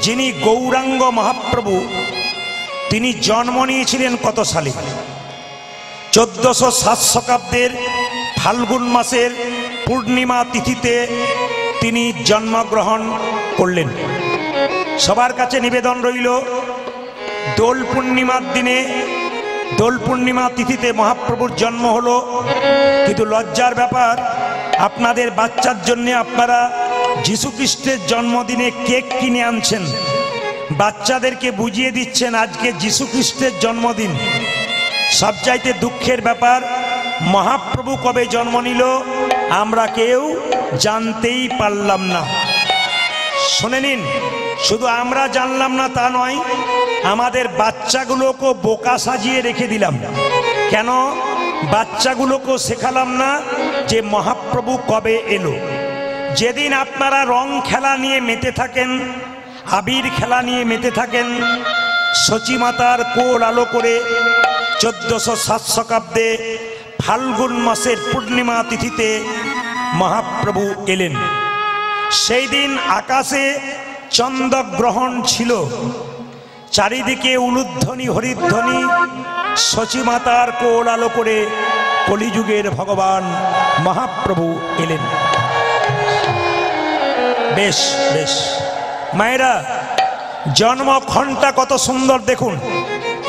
যিনি গৌরাঙ্গ মহাপ্রভু, তিনি জন্ম নিয়েছিলেন কত সালে? 1407 শতাব্দের ফাল্গুন মাসের পূর্ণিমা তিথিতে তিনি জন্মগ্রহণ করলেন। সবার কাছে নিবেদন রইল, দোল পূর্ণিমার দিনে, দোল পূর্ণিমা তিথিতে মহাপ্রভুর জন্ম হলো, কিন্তু লজ্জার ব্যাপার আপনাদের বাচ্চার জন্য আপনারা যীশুখ্রিস্টের জন্মদিনে কেক কিনে আনছেন, বাচ্চাদেরকে বুঝিয়ে দিচ্ছেন আজকে যীশুখ্রিস্টের জন্মদিন। সবচাইতে দুঃখের ব্যাপার, মহাপ্রভু কবে জন্ম নিল আমরা কেউ জানতেই পারলাম না। শুনে নিন, শুধু আমরা জানলাম না তা নয়, আমাদের বাচ্চাগুলোকে বোকা সাজিয়ে রেখে দিলাম। কেন? বাচ্চাগুলোকে শেখালাম না যে মহাপ্রভু কবে এলো। যেদিন আপনারা রং খেলা নিয়ে মেতে থাকেন, আবির খেলা নিয়ে মেতে থাকেন, সচিমাতার কোল আলো করে 1407 শতাব্দে ফাল্গুন মাসের পূর্ণিমা তিথিতে মহাপ্রভু এলেন। সেই দিন আকাশে চন্দ্রগ্রহণ ছিল, চারিদিকে উলুধ্বনি হরিধ্বনি, সচিমাতার কোল আলো করে কলিযুগের ভগবান মহাপ্রভু এলেন। বেশ বেশ মায়েরা, জন্মক্ষণটা কত সুন্দর দেখুন,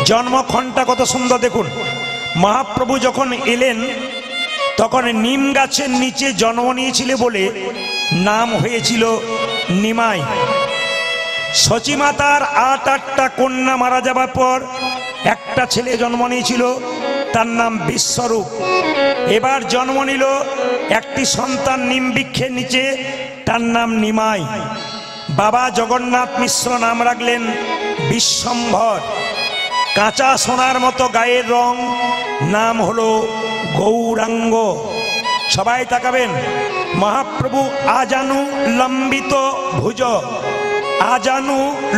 জন্মক্ষণটা কত সুন্দর দেখুন। মহাপ্রভু যখন এলেন তখন নিম গাছের নিচে জন্ম নিয়েছিল বলে নাম হয়েছিল নিমাই। সচিমাতার 8টা কন্যা মারা যাবার পর একটা ছেলে জন্ম নিয়েছিল, তার নাম বিশ্বরূপ। এবার জন্ম নিল একটি সন্তান নিম বৃক্ষের নিচে, তার নাম নিমাই। বাবা জগন্নাথ মিশ্র নাম রাখলেন বিশ্বম্ভর। কাঁচা সোনার মতো গায়ের রং, নাম হলো গৌরাঙ্গ। সবাই তাকাবেন, মহাপ্রভু আজানু লম্বিত ভুজ, আজানু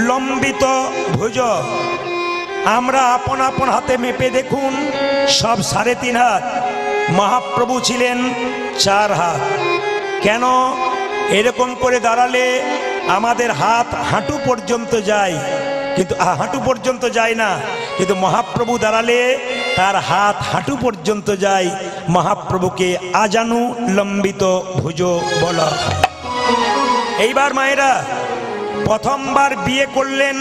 লম্বিত ভুজ। আমরা আপন আপন হাতে মেপে দেখুন, সব 3.5 হাত। মহাপ্রভু ছিলেন 4 হাত। কেন? এরকম করে দাঁড়ালে আমাদের হাত হাঁটু পর্যন্ত যায়, কিন্তু হাঁটু পর্যন্ত যায় না, কিন্তু মহাপ্রভু দাঁড়ালে তার হাত হাঁটু পর্যন্ত যায়। মহাপ্রভুকে আজানু লম্বিত ভুজ বলা। এইবার মায়েরা, প্রথমবার বিয়ে করলেন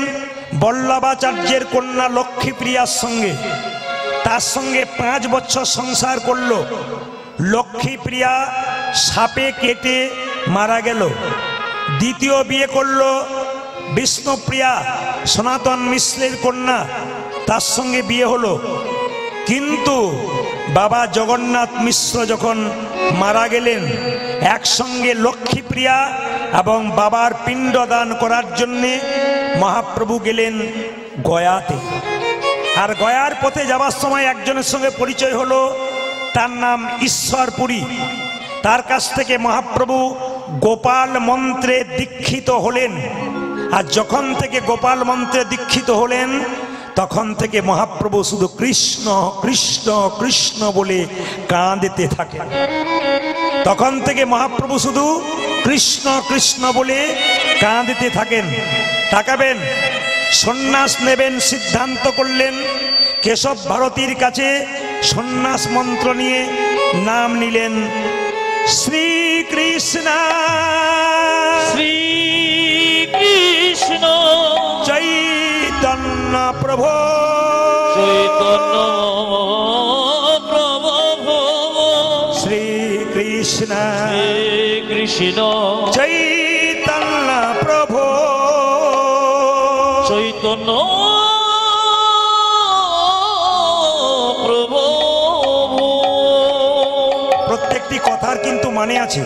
বল্লভাচার্যের কন্যা লক্ষ্মীপ্রিয়ার সঙ্গে, তার সঙ্গে 5 বছর সংসার করল। লক্ষ্মীপ্রিয়া সাপে কেটে মারা গেল। দ্বিতীয় বিয়ে করল বিষ্ণুপ্রিয়া, সনাতন মিশ্রের কন্যা, তার সঙ্গে বিয়ে হলো। কিন্তু বাবা জগন্নাথ মিশ্র যখন মারা গেলেন, একসঙ্গে লক্ষ্মীপ্রিয়া এবং বাবার পিণ্ডদান করার জন্যে মহাপ্রভু গেলেন গয়াতে। আর গয়ার পথে যাবার সময় একজনের সঙ্গে পরিচয় হলো, তার নাম ঈশ্বরপুরী। তার কাছ থেকে মহাপ্রভু গোপাল মন্ত্রে দীক্ষিত হলেন। আর যখন থেকে গোপাল মন্ত্রে দীক্ষিত হলেন, তখন থেকে মহাপ্রভু শুধু কৃষ্ণ কৃষ্ণ কৃষ্ণ বলে কাঁদতে থাকেন। তখন থেকে মহাপ্রভু শুধু কৃষ্ণ কৃষ্ণ বলে কাঁদতে থাকেন। তাকাবেন, সন্ন্যাস নেবেন সিদ্ধান্ত করলেন। কেশব ভারতীর কাছে সন্ন্যাস মন্ত্র নিয়ে নাম নিলেন শ্রীকৃষ্ণ শ্রীকৃষ্ণ চৈতন্য প্রভু চৈতন্য প্রভু শ্রীকৃষ্ণ শ্রীকৃষ্ণ চৈতন্য প্রভু চৈতন্য প্রভু। প্রত্যেকটি কথার কিন্তু মানে আছে।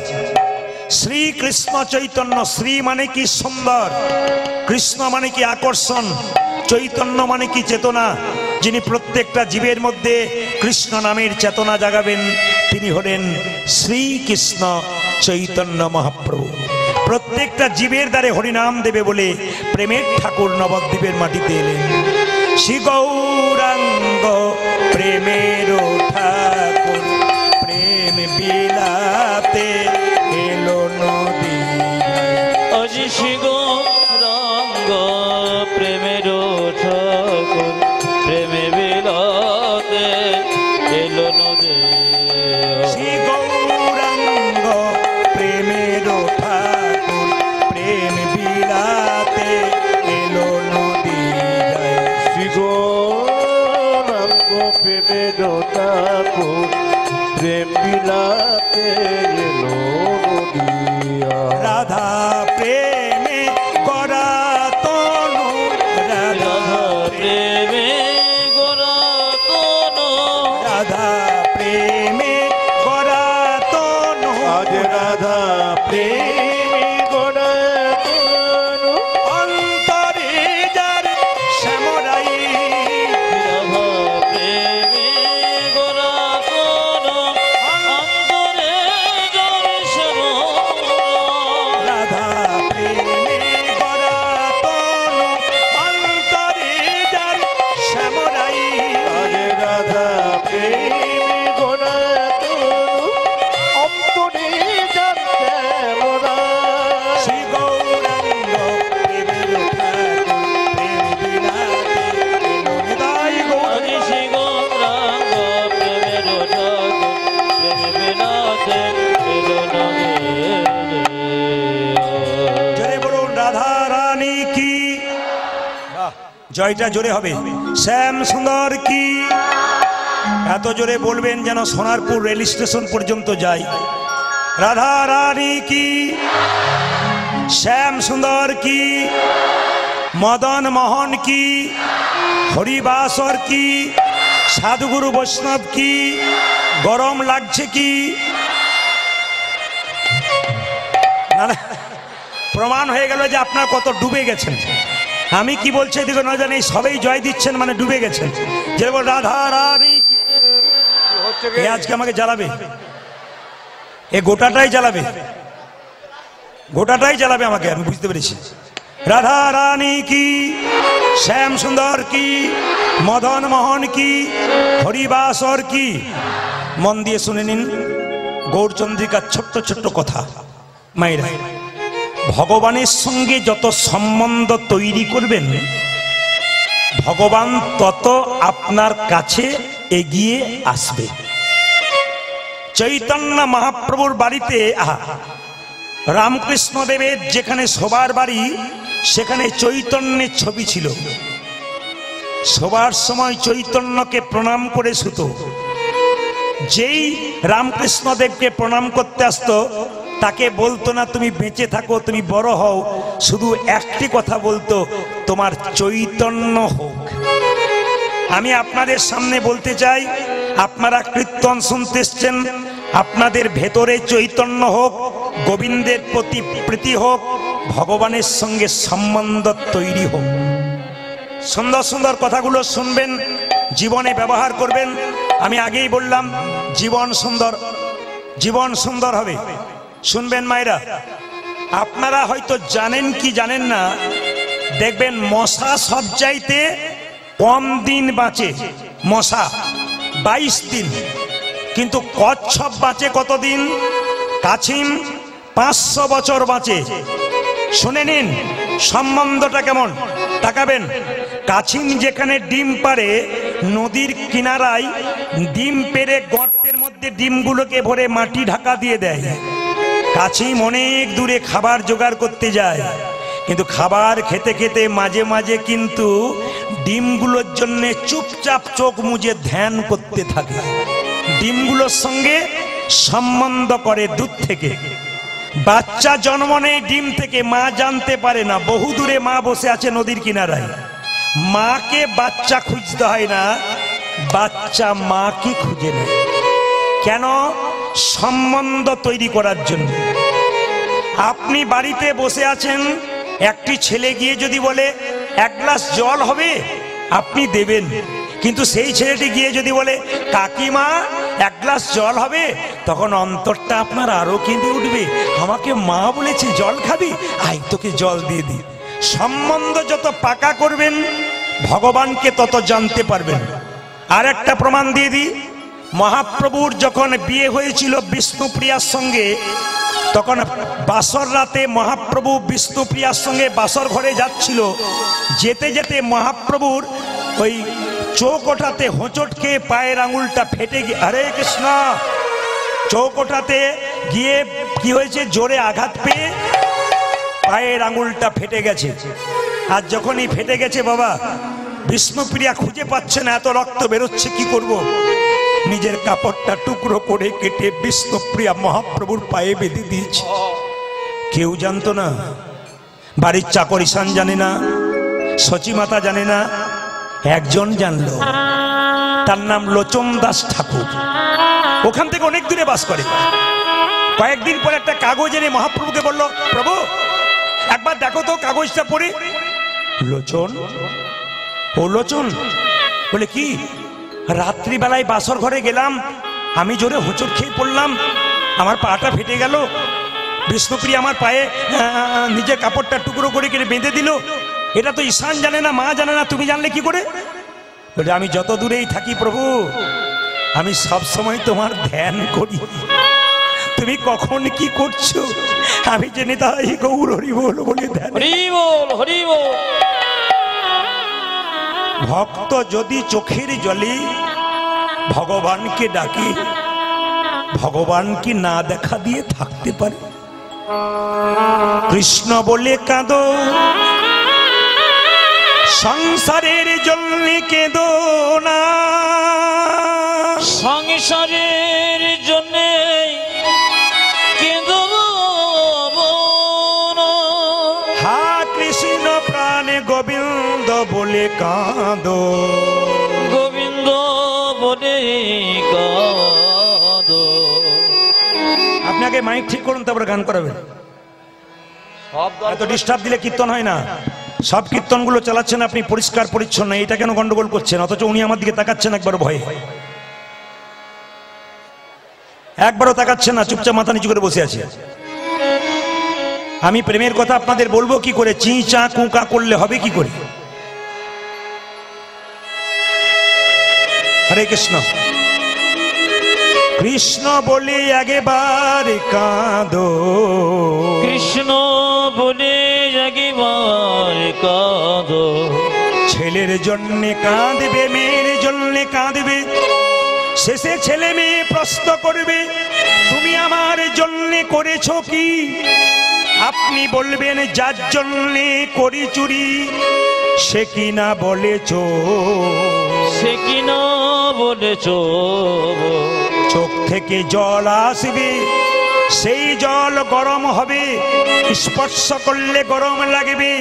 শ্রীকৃষ্ণ চৈতন্য, শ্রী মানে কি সুন্দর, কৃষ্ণ মানে কি আকর্ষণ, চৈতন্য মানে কি চেতনা। যিনি প্রত্যেকটা জীবের মধ্যে কৃষ্ণ নামের চেতনা জাগাবেন, তিনি হলেন শ্রীকৃষ্ণ চৈতন্য মহাপ্রভু। প্রত্যেকটা জীবের দ্বারে হরিনাম দেবে বলে প্রেমের ঠাকুর নবদ্বীপের মাটিতে এলেন। শ্রী গৌরাঙ্গ প্রেমের ঠাকুর, প্রেম বিলাতে এলো নদী। শ্রী গৌরাঙ্গ ঠাকুর প্রেম বিলাতে এলো নদিয়া। রাধা প্রেমে গড়া তনু, রাধা প্রেমে গোরা তনু, রাধা প্রেমে গড়া তনু, আজ রাধা প্রেমে গোরা তনু, অন্তরে যার শ্যামরাই, রাধা প্রেমে গোরা তনু, অন্তরে জল শ্যামল। রাধা প্রেমে গড়া তনু, অন্তরে যার শ্যামরাই, আজ রাধা প্রেমে গোরা তনু, অন্তরে জল শ্যামল। শ্রী গৌরাঙ্গ প্রেমের ঠাকুর প্রেম বিলাতে এলো নিতাই গৌর। আজ শ্রী গৌরাঙ্গ প্রেমের ঠাকুর প্রেম বিলাতে এলো নদিয়া। জোরে বলুন রাধা রানী কি, জয়টা জোরে হবে। শ্যাম সুন্দর কি, এত জোরে বলবেন যেন সোনারপুর রেল স্টেশন পর্যন্ত যায়। রাধা রানী কি, শ্যাম সুন্দর কি, মদন মোহন কি, হরিবাসর কি, সাধুগুরু বৈষ্ণব কি, গরম লাগছে কি? না না, প্রমাণ হয়ে গেল যে আপনার কত ডুবে গেছেন। আমি কি বলছি এদিকে না জানি, সবাই জয় দিচ্ছেন মানে ডুবে গেছেন। যে বল রাধা রানী কি, এ আজকে আমাকে জ্বালাবে, এ গোটাটাই জ্বালাবে, গোটাটাই জ্বালাবে আমাকে, আমি বুঝতে পেরেছি। রাধা রানী কি, শ্যাম সুন্দর কি, মদন মোহন কি, হরিবাসর কি। মন দিয়ে শুনে নিন গৌরচন্দ্রিকার ছোট্ট ছোট্ট কথা। মায়েরা, ভগবানের সঙ্গে যত সম্বন্ধ তৈরি করবেন, ভগবান তত আপনার কাছে এগিয়ে আসবে। চৈতন্য মহাপ্রভুর বাড়িতে রামকৃষ্ণ দেবের যেখানে শোবার বাড়ি, সেখানে চৈতন্যের ছবি ছিল। শোবার সময় চৈতন্যকে প্রণাম করে শুতো। যেই রামকৃষ্ণ দেবকে প্রণাম করতে আসতো, তাকে বলতো না তুমি বেঁচে থাকো, তুমি বড় হও, শুধু একটি কথা বলতো, তোমার চৈতন্য হোক। আমি আপনাদের সামনে বলতে চাই, আপনারা কীর্তন শুনতে এসছেন, আপনাদের ভেতরে চৈতন্য হোক, গোবিন্দের প্রতি প্রীতি হোক, ভগবানের সঙ্গে সম্বন্ধ তৈরি হোক। সুন্দর সুন্দর কথাগুলো শুনবেন, জীবনে ব্যবহার করবেন। আমি আগেই বললাম জীবন সুন্দর, জীবন সুন্দর হবে। শুনবেন মায়েরা, আপনারা হয়তো জানেন কি জানেন না, দেখবেন মশা সব চাইতে কম দিন বাঁচে। মশা 22 দিন, কিন্তু কচ্ছপ বাঁচে কতদিন? কাছিম 500 বছর বাঁচে। শুনে নিন সম্বন্ধটা কেমন, তাকাবেন। কাছিম যেখানে ডিম পারে, নদীর কিনারায় ডিম পেড়ে গর্তের মধ্যে ডিমগুলোকে ভরে মাটি ঢাকা দিয়ে দেয়। কাছিম অনেক দূরে খাবার জোগাড় করতে যায়, কিন্তু খাবার খেতে খেতে মাঝে মাঝে কিন্তু ডিমগুলোর জন্য চুপচাপ চোখ মুজে ধ্যান করতে থাকে। ডিমগুলোর সঙ্গে সম্বন্ধ করে দূর থেকে। বাচ্চা জন্ম নেয় ডিম থেকে, মা জানতে পারে না, বহু দূরে মা বসে আছে নদীর কিনারায়। মাকে বাচ্চা খুঁজতে হয় না, বাচ্চা মাকে খুঁজে নেয়। কেন? সম্বন্ধ তৈরি করার জন্য। আপনি বাড়িতে বসে আছেন, একটি ছেলে গিয়ে যদি বলে 1 গ্লাস জল হবে, আপনি দেবেন। কিন্তু সেই ছেলেটি গিয়ে যদি বলে কাকিমা 1 গ্লাস জল হবে, তখন অন্তরটা আপনার আরো কেঁদে উঠবে। আমাকে মা বলেছে জল খাবি, আই তোকে জল দিয়ে দি। সম্বন্ধ যত পাকা করবেন, ভগবানকে তত জানতে পারবেন। আর একটা প্রমাণ দিয়ে দিই, মহাপ্রভুর যখন বিয়ে হয়েছিল বিষ্ণুপ্রিয়ার সঙ্গে, তখন বাসর রাতে মহাপ্রভু বিষ্ণুপ্রিয়ার সঙ্গে বাসর ঘরে যাচ্ছিল। যেতে যেতে মহাপ্রভুর ওই চৌকোঠাতে হোঁচট খেয়ে পায়ের আঙুলটা ফেটে গিয়ে, হরে কৃষ্ণ, চৌকোঠাতে গিয়ে কি হয়েছে, জোরে আঘাত পেয়ে পায়ের আঙুলটা ফেটে গেছে। আর যখনই ফেটে গেছে বাবা, বিষ্ণুপ্রিয়া খুঁজে পাচ্ছে না, এত রক্ত বেরোচ্ছে, কি করব। নিজের কাপড়টা টুকরো করে কেটে বিষ্ণুপ্রিয়া মহাপ্রভুর পায়ে বেঁধে দিয়েছে। কেউ জানতো না, বাড়ির চাকর ঈশান জানে না, সচিমাতা জানে না, একজন জানলো, তার নাম লোচন দাস ঠাকুর। ওখান থেকে অনেক দূরে বাস করে। কয়েকদিন পর একটা কাগজ এনে মহাপ্রভুকে বলল, প্রভু একবার দেখো তো কাগজটা পড়ে। লোচন, ও লোচন, বলে কি? রাত্রিবেলায় বাসর ঘরে গেলাম, আমি জোরে হোঁচট খেয়ে পড়লাম, আমার পাটা ফেটে গেল, বিষ্ণুপ্রিয়া আমার পায়ে নিজের কাপড়টা টুকরো করে কেটে বেঁধে দিল। এটা তো ঈশান জানে না, মা জানে না, তুমি জানলে কি করে? বলে আমি যত দূরেই থাকি প্রভু, আমি সব সময় তোমার ধ্যান করি, তুমি কখন কি করছো আমি জেনে তাই গৌর হরি বল বলে ধ্যান। ভক্ত যদি চোখের জলে ভগবানকে ডাকে, ভগবান কি না দেখা দিয়ে থাকতে পারে? কৃষ্ণ বলে কাঁদো, সংসারের জন্য কেঁদো না, সংসারের জন্য কেঁদো না। হা কৃষ্ণ প্রাণে গোবিন্দ বলে কাঁদো, গোবিন্দ বলে কাঁদো। আপনাকে মাইক ঠিক করুন, তারপরে গান করাবেন। এত ডিস্টার্ব দিলে কীর্তন হয় না। সব কীর্তনগুলো চালাচ্ছেন আপনি পরিষ্কার পরিচ্ছন্ন, এটা কেন গন্ডগোল করছেন? অথচ উনি আমার দিকে তাকাচ্ছেন একবারও ভয়ে, একবারও তাকাচ্ছেন না, চুপচাপ মাথা নিচু করে বসে আছে। আমি প্রেমের কথা আপনাদের বলবো কি করে? চি চা কুকা করলে হবে কি করে? হরে কৃষ্ণ। কৃষ্ণ বলে একবার কাঁদো, কৃষ্ণ বলে একবার কাঁদো। ছেলের জন্য কাঁদবে, মেয়ের জন্য কাঁদবে, শেষে ছেলে মেয়ে প্রশ্ন করবে তুমি আমার জন্য করেছো কি? আপনি বলবেন যার জন্যে করি চুরি, সে কিনা বলেছ, সে কিনা বলেছ। চোখ থেকে জল আসবে, সেই জল গরম হবে, স্পর্শ করলে গরম লাগবে,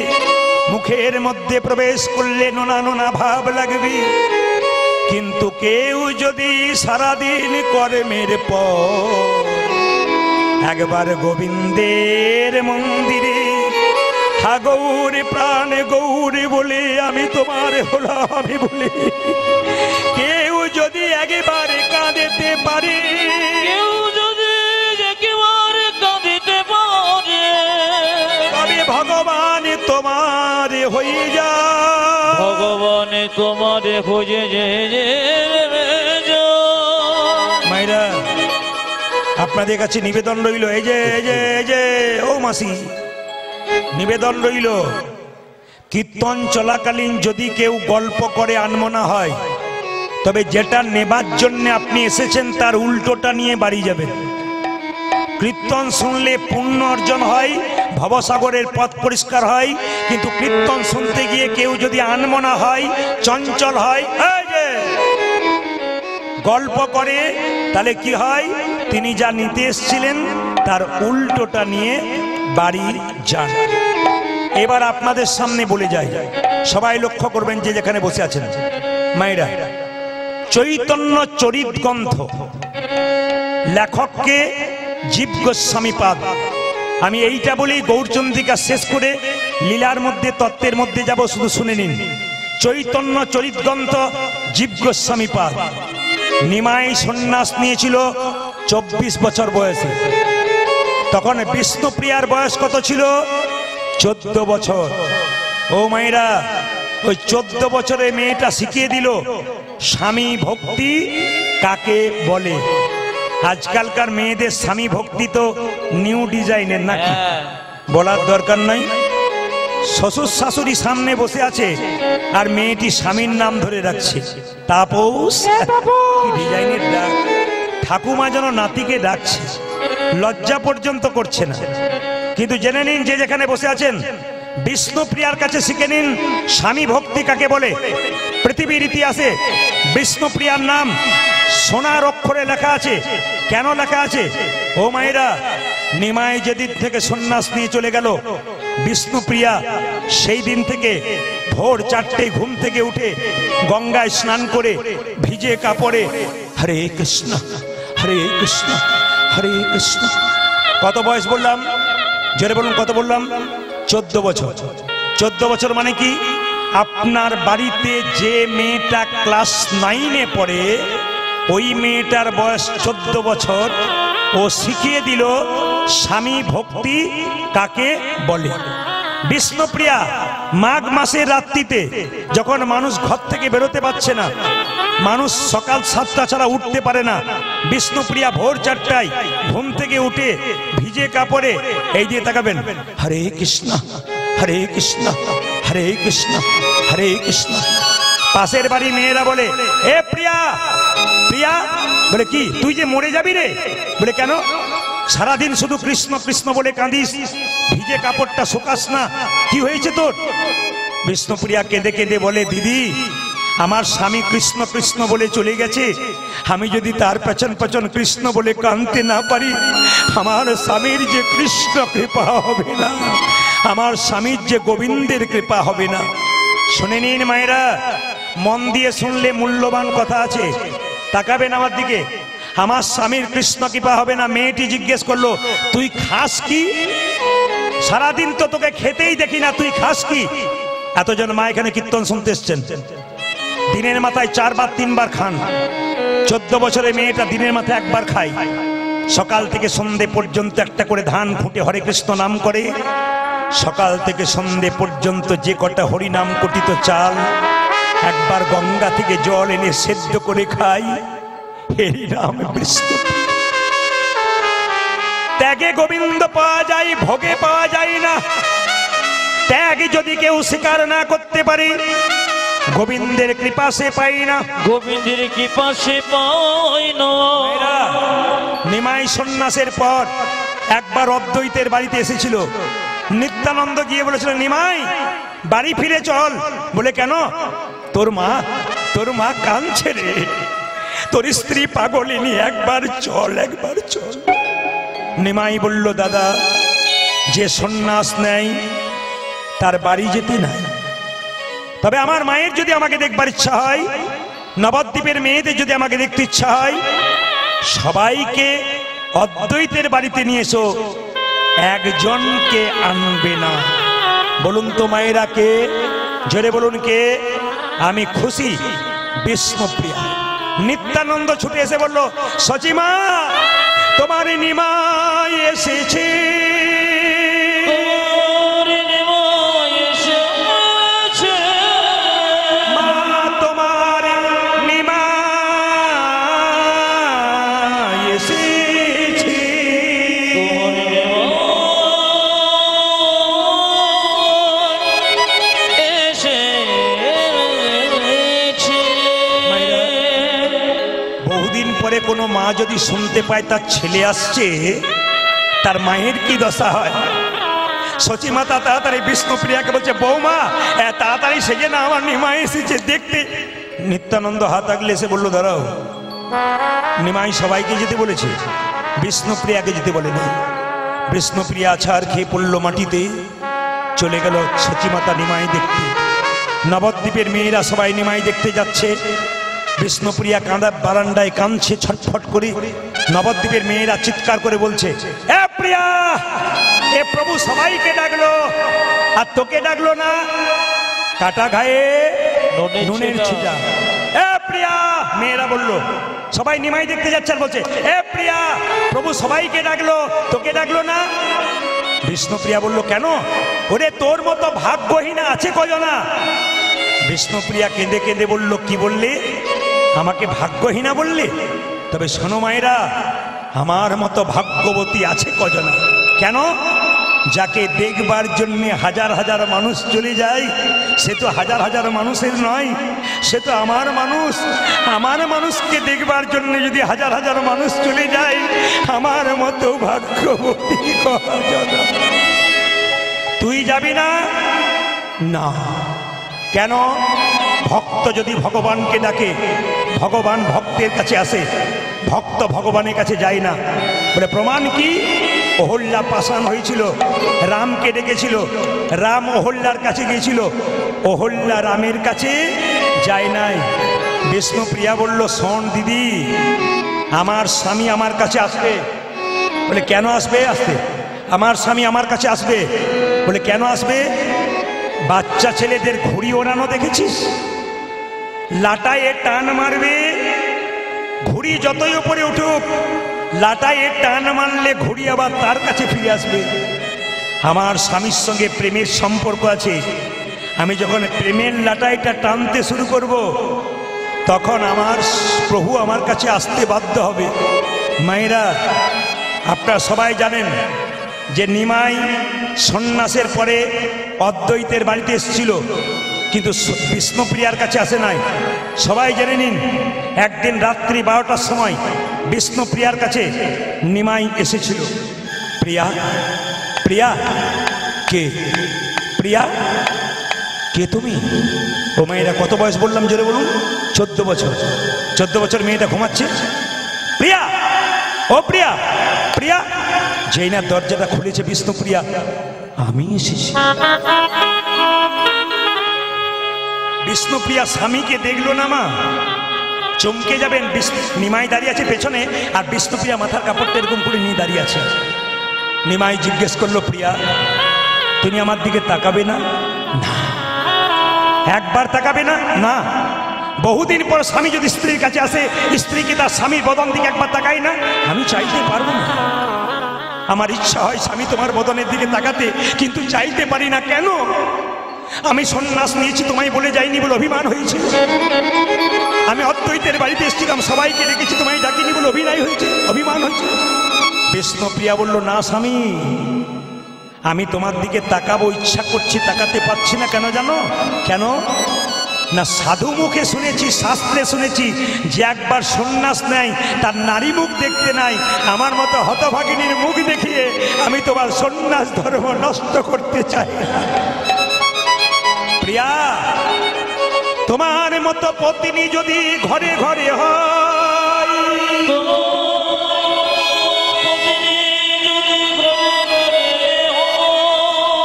মুখের মধ্যে প্রবেশ করলে নোনা নোনা ভাব লাগবে। কিন্তু কেউ যদি সারাদিন কর্মের পর একবার গোবিন্দের মন্দিরে হা গৌরে প্রাণ গৌরে বলে আমি তোমার হলাম আমি বলে, কেউ যদি একেবারে কাঁদিতে পারে, কেউ যদি একেবারে কাঁদিতে পারে, তবে ভগবান তোমার হয়ে যা, ভগবান তোমার খুঁজে মায়েরা আপনাদের কাছে নিবেদন রইল, এই যে এই যে এই যে ও মাসি, নিবেদন রইল, কীর্তন চলাকালীন যদি কেউ গল্প করে আনমনা হয়, তবে যেটা নেবার জন্য আপনি এসেছেন তার উল্টোটা নিয়ে বাড়ি যাবেন। কীর্তন শুনলে পুণ্য অর্জন হয়, ভবসাগরের পথ পরিষ্কার হয়, কিন্তু কীর্তন শুনতে গিয়ে কেউ যদি আনমনা হয়, চঞ্চল হয়, এই যে গল্প করে, তাহলে কি হয়? তিনি যা নিতে এসেছিলেন তার উল্টোটা নিয়ে বাড়ি যান। এবার আপনাদের সামনে বলে যাই, সবাই লক্ষ্য করবেন যে যেখানে বসে আছেন মায়েরা, চৈতন্য চরিত গ্রন্থ লেখককে জীব গোস্বামী পাদ। আমি এইটা বলি গৌরচন্দ্রিকা শেষ করে লীলার মধ্যে তত্ত্বের মধ্যে যাব, শুধু শুনে নিন। চৈতন্য চরিত গ্রন্থ জীব গোস্বামী পাদ। নিমাই সন্ন্যাস নিয়েছিল 24 বছর বয়সে। তখন বিষ্ণুপ্রিয়ার বয়স কত ছিল? 14 বছর। ও মায়েরা, ওই 14 বছরের মেয়েটা শিখিয়ে দিল স্বামী ভক্তি কাকে বলে। আজকালকার মেয়েদের স্বামী ভক্তি তো নিউ ডিজাইনের, নাকি বলার দরকার নাই। শ্বশুর শাশুড়ি সামনে বসে আছে আর মেয়েটি স্বামীর নাম ধরে রাখছে, তাপস। কি ডিজাইনের ডাক! ঠাকুমা যেন নাতিকে ডাকছে, লজ্জা পর্যন্ত করছে না। কিন্তু জেনে নিন যে যেখানে বসে আছেন, বিষ্ণুপ্রিয়ার কাছে শিখে নিন স্বামী ভক্তি কাকে বলে। পৃথিবীর ইতিহাসে বিষ্ণুপ্রিয়ার নাম সোনার অক্ষরে লেখা আছে। কেন লেখা আছে? ও মায়েরা, নিমাই যেদিন থেকে সন্ন্যাস নিয়ে চলে গেল, বিষ্ণুপ্রিয়া সেই দিন থেকে ভোর 4টে ঘুম থেকে উঠে গঙ্গায় স্নান করে ভিজে কাপড়ে হরে কৃষ্ণ হরে কৃষ্ণ হরে কৃষ্ণ। কত বয়স বললাম? জোরে বলুন, কত বললাম? 14 বছর। 14 বছর মানে কি? আপনার বাড়িতে যে মেয়েটা ক্লাস 9-এ পড়ে, ওই মেয়েটার বয়স 14 বছর। ও শিখিয়ে দিল স্বামী ভক্তি কাকে বলে। বিষ্ণুপ্রিয়া মাঘ মাসের রাত্রিতে যখন মানুষ ঘর থেকে বেরোতে পারছে না, মানুষ সকাল 7টা ছাড়া উঠতে পারে না, বিষ্ণুপ্রিয়া ভোর 4টায় ঘুম থেকে উঠে ভিজে কাপড়ে এই দিয়ে তাকাবেন, হরে কৃষ্ণ হরে কৃষ্ণ হরে কৃষ্ণ হরে কৃষ্ণ। পাশের বাড়ি মেয়েরা বলে, এ প্রিয়া প্রিয়া, বলে কি তুই যে মরে যাবি রে? বলে কেন? সারাদিন শুধু কৃষ্ণ কৃষ্ণ বলে কাঁদিস, ভিজে কাপড়টা শুকাস না, কি হয়েছে তোর? বিষ্ণুপ্রিয়া কেঁদে কেঁদে বলে, দিদি আমার স্বামী কৃষ্ণ কৃষ্ণ বলে চলে গেছে, আমি যদি তার পেছন পেছন কৃষ্ণ বলে কাঁদতে না পারি, আমার স্বামীর যে কৃষ্ণ কৃপা হবে না, আমার স্বামীর যে গোবিন্দের কৃপা হবে না। শুনে নিন মায়েরা, মন দিয়ে শুনলে মূল্যবান কথা আছে। তাকাবেন আমার দিকে, আমার স্বামীর কৃষ্ণ কৃপা হবে না। মেয়েটি জিজ্ঞেস করলো, তুই খাস কি? সারাদিন তো তোকে খেতেই দেখি না, তুই খাস কি? এতজন মা এখানে কীর্তন শুনতে এসছেন, দিনের মাথায় 4 বার 3 বার খান। 14 বছরের মেয়েটা দিনের মাথায় 1 বার খায়। সকাল থেকে সন্ধে পর্যন্ত একটা করে ধান ফুটে হরে কৃষ্ণ নাম করে। সকাল থেকে সন্ধে পর্যন্ত যে কটা হরিনাম কটিত চাল, একবার গঙ্গা থেকে জল এনে সেদ্ধ করে খাই। এই নাম বিষ্ণু। ত্যাগে গোবিন্দ পাওয়া যায়, ভোগে পাওয়া যায় না। ত্যাগ যদি কেউ স্বীকার না করতে পারে, গোবিন্দের কৃপা সে পাই না। গোবিন্দের কৃপা সে পাই না। নিমাই সন্ন্যাসের পর একবার অদ্বৈতের বাড়িতে এসেছিল। নিত্যানন্দ গিয়ে বলেছিল, নিমাই বাড়ি ফিরে চল। বলে কেন? তোর মা কাঁদছে রে, তোর স্ত্রী পাগলিনী, একবার চল একবার চল। নিমাই বলল, দাদা যে সন্ন্যাস নেয় তার বাড়ি যেতে নাই, তবে আমার মায়ের যদি আমাকে দেখবার ইচ্ছা হয়, নবদ্বীপের মেয়েদের যদি আমাকে দেখতে ইচ্ছা হয়, সবাইকে অদ্বৈতের বাড়িতে নিয়ে এসো, একজনকে আনবে না। বলুন তো মায়েরা কে? জোরে বলুন কে? আমি খুশি, বিষ্ণুপ্রিয়া। নিত্যানন্দ ছুটে এসে বলল, সচিমা তোমার নিমাই এসেছে। কোনো মা যদি শুনতে পায় তার ছেলে আসছে, তার মায়ের কি দশা হয়? সচিমাতা তাড়াতাড়ি বিষ্ণুপ্রিয়াকে বলছে, বৌমা তাড়াতাড়ি সেজে না, আমার নিমাই এসেছে দেখতে। নিত্যানন্দ হাত আগলে এসে বললো, দাঁড়াও, নিমাই সবাইকে যেতে বলেছে, বিষ্ণুপ্রিয়াকে যেতে বলে না। বিষ্ণুপ্রিয়া আছাড় খেয়ে পড়লো মাটিতে, চলে গেল সচিমাতা নিমাই দেখতে। নবদ্বীপের মেয়েরা সবাই নিমাই দেখতে যাচ্ছে। বিষ্ণুপ্রিয়া কাঁদা বারান্দায় কাঁদছে ছটফট করে। নবদ্বীপের মেয়েরা চিৎকার করে বলছে, এ প্রিয়া, এ প্রভু সবাইকে ডাকলো আর তোকে ডাকলো না। কাটা ঘায়ে নুনের ছিটা। এ প্রিয়া, মেয়েরা বলল, সবাই নিমাই দেখতে যাচ্ছে আর বলছে, এ প্রিয়া, প্রভু সবাইকে ডাকলো, তোকে ডাকলো না। বিষ্ণুপ্রিয়া বলল, কেন? ওরে তোর মতো ভাগ্যহীনা আছে কজনা? বিষ্ণুপ্রিয়া কেঁদে কেঁদে বলল, কি বললে? আমাকে ভাগ্যহীনা বললে? তবে শোনো মায়েরা, আমার মতো ভাগ্যবতী আছে কজনা? কেন? যাকে দেখবার জন্য হাজার হাজার মানুষ চলে যায়, সে তো হাজার হাজার মানুষের নয়, সে তো আমার মানুষ। আমার মানুষকে দেখবার জন্য যদি হাজার হাজার মানুষ চলে যায়, আমার মতো ভাগ্যবতী কজনা? তুই যাবি না? না। কেন? ভক্ত যদি ভগবানকে ডাকে, ভগবান ভক্তের কাছে আসে, ভক্ত ভগবানের কাছে যায় না। বলে প্রমাণ কি? অহল্যা পাষাণ হয়েছিল, রামকে ডেকেছিল, রাম অহল্যার কাছে গিয়েছিল, অহল্যা রামের কাছে যায় নাই। বিষ্ণুপ্রিয়া বলল, শোন দিদি, আমার স্বামী আমার কাছে আসবে। বলে কেন আসবে? আসবে আমার স্বামী আমার কাছে আসবে। বলে কেন আসবে? বাচ্চা ছেলেদের ঘুড়ি ওড়ানো দেখেছিস? লাটায় টান মারবে, ঘুড়ি যতই উপরে উঠুক, লাটায় টান মারলে ঘুড়ি আবার তার কাছে ফিরে আসবে। আমার স্বামীর সঙ্গে প্রেমের সম্পর্ক আছে। আমি যখন প্রেমের লাটাইটা টানতে শুরু করব, তখন আমার প্রভু আমার কাছে আসতে বাধ্য হবে। মায়েরা, আপনারা সবাই জানেন যে নিমাই সন্ন্যাসের পরে অদ্বৈতের বাড়িতে এসেছিল, কিন্তু বিষ্ণুপ্রিয়ার কাছে আসে নাই। সবাই জেনে নিন, একদিন রাত্রি 12টার সময় বিষ্ণুপ্রিয়ার কাছে নিমাই এসেছিল। প্রিয়া, প্রিয়া, কে? প্রিয়া, কে তুমি? ও মেয়েরা কত বয়স বললাম জোরে বলুন? 14 বছর। 14 বছর মেয়েটা ঘুমাচ্ছে। প্রিয়া, ও প্রিয়া, প্রিয়া। যেই না দরজাটা খুলেছে বিষ্ণুপ্রিয়া, আমি এসেছি। বিষ্ণুপ্রিয়া স্বামীকে দেখলো না মা, চমকে যাবেন। নিমাই দাঁড়িয়ে আছে পেছনে, আর বিষ্ণুপ্রিয়া মাথার কাপড়টা এরকম করে নিয়ে দাঁড়িয়ে আছে। নিমাই জিজ্ঞেস করলো, প্রিয়া, তুমি আমার দিকে তাকাবে না? না। একবার তাকাবে না? না। বহুদিন পর স্বামী যদি স্ত্রীর কাছে আসে, স্ত্রীকে তার স্বামীর বদন দিকে একবার তাকাই না? আমি চাইতে পারবো না। আমার ইচ্ছা হয় স্বামী তোমার বদনের দিকে তাকাতে, কিন্তু চাইতে পারি না। কেন? আমি সন্ন্যাস নিয়েছি তোমায় বলে যাইনি বলে অভিমান হয়েছে। আমি অদ্বৈতের বাড়িতে এসেছিলাম, সবাইকে ডেকেছি, তোমায় ডাকিনি বলে অভিনয় হয়েছে, অভিমান হয়েছে। বিষ্ণুপ্রিয়া বলল, না স্বামী, আমি তোমার দিকে তাকাবো, ইচ্ছা করছি, তাকাতে পারছি না। কেন জানো? কেন না, সাধু মুখে শুনেছি, শাস্ত্রে শুনেছি যে একবার সন্ন্যাস নেয় তার নারী মুখ দেখতে নাই। আমার মতো হতভাগিনীর মুখ দেখিয়ে আমি তোমার সন্ন্যাস ধর্ম নষ্ট করতে চাই না। প্রিয়া, তোমার মতো পত্নী যদি ঘরে ঘরে হয়,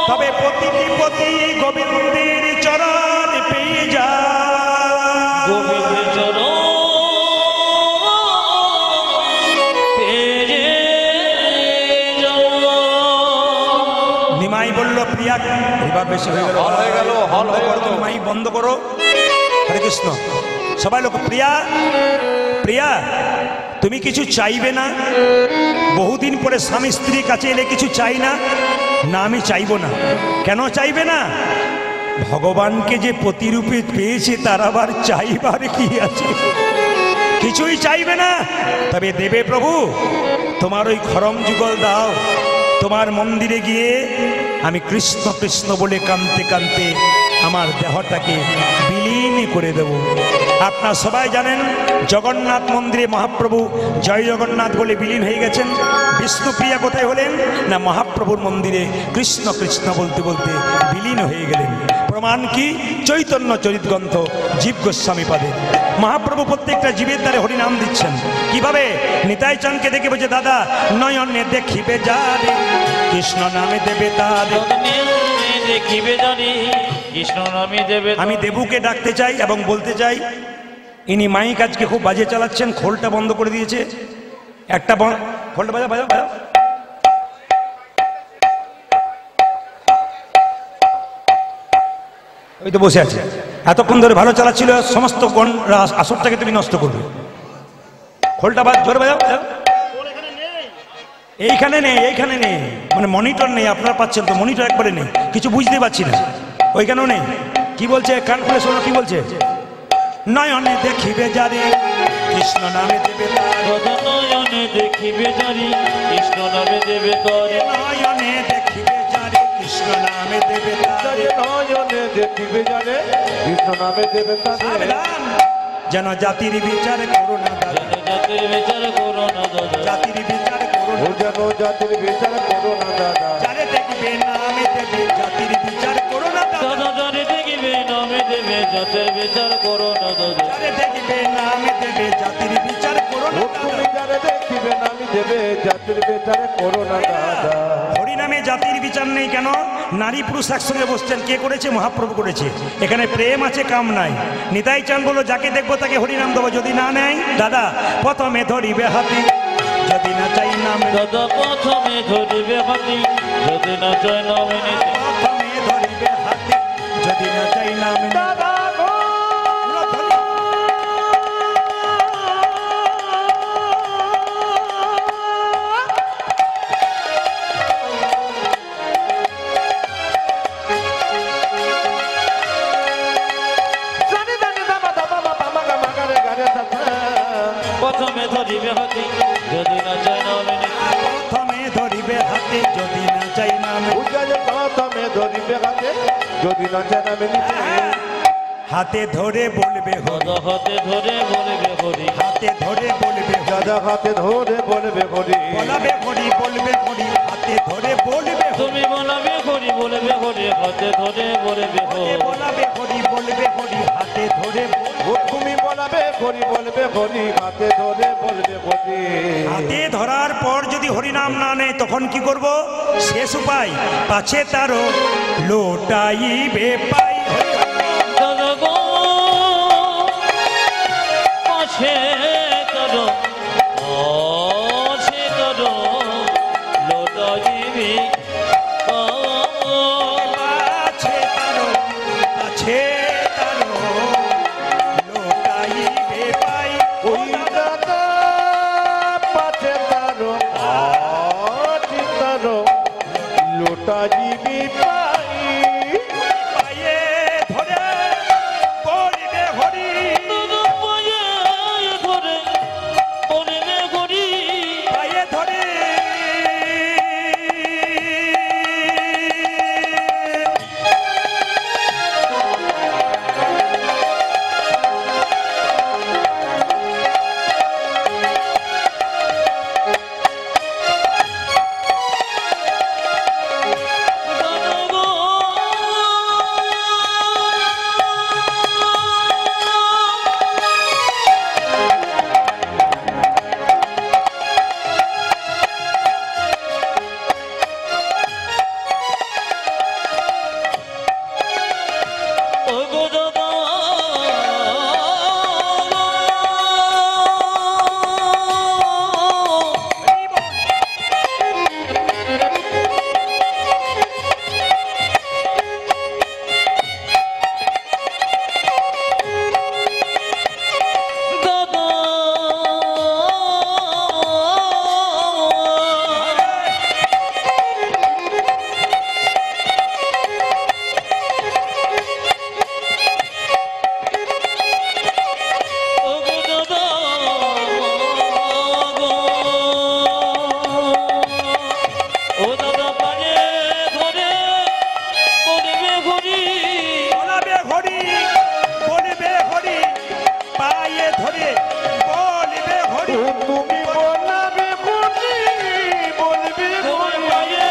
তবে প্রতিটি পতি গোবিন্দের চরণ পেয়ে যায়। গোবিন্দের চরণ পেয়ে যাও। নিমাই বলল, প্রিয়া, এবার বেশি হয়ে গেল, হল হয়ে গেল, হল হয়ে গেল। নিমাই বন্ধ করো। হরে কৃষ্ণ। সবাই লোক, প্রিয়া, প্রিয়া, তুমি কিছু চাইবে না? বহুদিন পরে স্বামী স্ত্রীর কাছে এলে কিছু চাই না? না, আমি চাইবো না। কেন চাইবে না? ভগবানকে যে প্রতিরূপে পেয়েছে, তার আবার চাইবার কি আছে? কিছুই চাইবে না। তবে দেবে প্রভু, তোমার ওই খরম যুগল দাও। তোমার মন্দিরে গিয়ে আমি কৃষ্ণ কৃষ্ণ বলে কাঁদতে কাঁদতে আমার দেহটাকে বিলীন করে দেব। আপনারা সবাই জানেন, জগন্নাথ মন্দিরে মহাপ্রভু জয় জগন্নাথ বলে বিলীন হয়ে গেছেন। বিষ্ণুপ্রিয়া কোথায় হলেন না, মহাপ্রভুর মন্দিরে কৃষ্ণ কৃষ্ণ বলতে বলতে বিলীন হয়ে গেলেন। প্রমাণ কি? চৈতন্য চরিত গ্রন্থ জীব গোস্বামী পাদে মহাপ্রভু প্রত্যেকটা জীবের দ্বারে হরিনাম দিচ্ছেন। কিভাবে? নিতাই চাঁদকে দেখে বলছে, দাদা নয়নে দেখিবে যারে, কৃষ্ণ নামে দেবে তারে। দেখিবে জানি, কৃষ্ণ নামে দেবে। আমি দেবুকে ডাকতে চাই এবং বলতে চাই, ইনি মাইক আজকে খুব বাজে চালাচ্ছেন, খোলটা বন্ধ করে দিয়েছে। একটা খোলটা বাজাও, বাজাও, বাজাও। ওই তো বসে আছে, এতক্ষণ ধরে ভালো চালাচ্ছিল, সমস্ত আসরটাকে তুমি নষ্ট করবে। খোলটা জোরে বাজাও, বাজাও। এইখানে নেই, এইখানে নেই, মানে মনিটর নেই। আপনারা পাচ্ছেন তো, মনিটর একবারে নেই, কিছু বুঝতে পারছি না। ওইখানেও নেই। কি বলছে? কান খুলে শোনো কি বলছে। নয়নে দেখিবে যারে, কৃষ্ণ নামে দেবে তারে। নয়নে দেখিবে জানি, কৃষ্ণ নামে দেবে তারে। নয়নে দেখিবে যারে, কৃষ্ণ নামে দেবে তারে। নয়নে দেখিবে যারে, কৃষ্ণ নামে দেবে তারে। সাবধান, যেন জাতির বিচার করো না দাদা, জাতির বিচার করো না দাদা, জাতির বিচার করো না ও যেন জাতির বিচার করো না দাদা যারে দেখবে নামে দেবে জাতির বিচার করো না দাদা দাদা যারে দেখিবে নামে দেবে জাতের বিচার করো না দাদা যারে দেখবে নামে দেবে জাতির বিচার করো না ও তুমি যারে দেখিবে নামি দেবে জাতির বিচার করো না দাদা হরিনামে জাতির বিচার নেই কেন? নারী পুরুষ একসঙ্গে বসছেন, কে করেছে? মহাপ্রভু করেছে। এখানে প্রেম আছে, কাম নাই। নিতাই চান বলো যাকে দেখবো তাকে হরিনাম দেবো, যদি না নেয় দাদা প্রথমে ধরিবে হাতি যদি না চাই নাম দাদা প্রথমে ধরিবে হাতি যদি না চায় নামে নিতে প্রথমে ধরিবে হাতি যদি না চাই নাম দাদা গো জানি জানি দাবা দাবা বাবা মাগা মাগারে গারে দাদা প্রথমে ধরিবে হাতি যদি না চায় নামে নিতে প্রথমে ধরিবে হাতি যদি না চাই নাম উজারে প্রথমে ধরিবে হাতে যদি না জানা মিলিতে হাতে ধরে বলবে হরি দাদা হাতে ধরে বলবে হরি হাতে ধরে বলবে হরি দাদা হাতে ধরে বলবে হরি বলাবে হরি বলবে হরি হাতে ধরে বলবে হরি তুমি বলাবে হরি বলবে হরি হাতে ধরে বলবে হরি বলাবে হরি বলবে হরি হাতে ধরে ও তুমি বলাবে হরি বলবে হরি হাতে ধরে বলবে হরি হাতে ধরার পর যদি হরিনাম না নেয় তখন কি করব? শেষ উপায় পাছে তারও লোটাইবে পাই দাদা গো পাশে করো লোটাইবি পাছে তারও লোটাইবে পাই ওই দাদা পাছে তারো আছি তারো লোটা জিবি পাই পায়ে ধরে বলবে হরি দাদা পায়ে ধরে বলবে হরি পায়ে ধরে দাদা গো ও গো দাদা দাদা ও গো দাদা গো ও দাদা পায়ে ধরে বলবে হরি বলাবে হরি বলবে হরি পায়ে ধরে বলবে হরি ও তুমি বলাবে হরি বলবে তোমার হরি পায়ে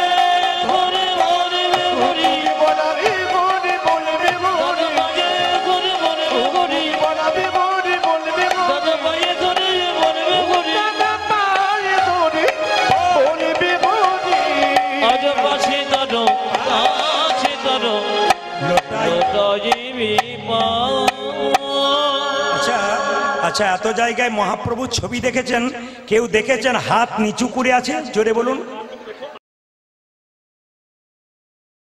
ধরে বলবে হরি বলাবে হরি বলবে দাদা হরি পায়ে ধরে বলবে হরি বলাবে হরি বলবে দাদা পায়ে ধরে বলবে হরি দাদা পায়ে ধরে বলবে হরি আজ পাশে ধরো লোটাই লোটাইবি পা আচ্ছা আচ্ছা, এত জায়গায় মহাপ্রভুর ছবি দেখেছেন, কেউ দেখেছেন হাত নিচু করে আছে? জোরে বলুন।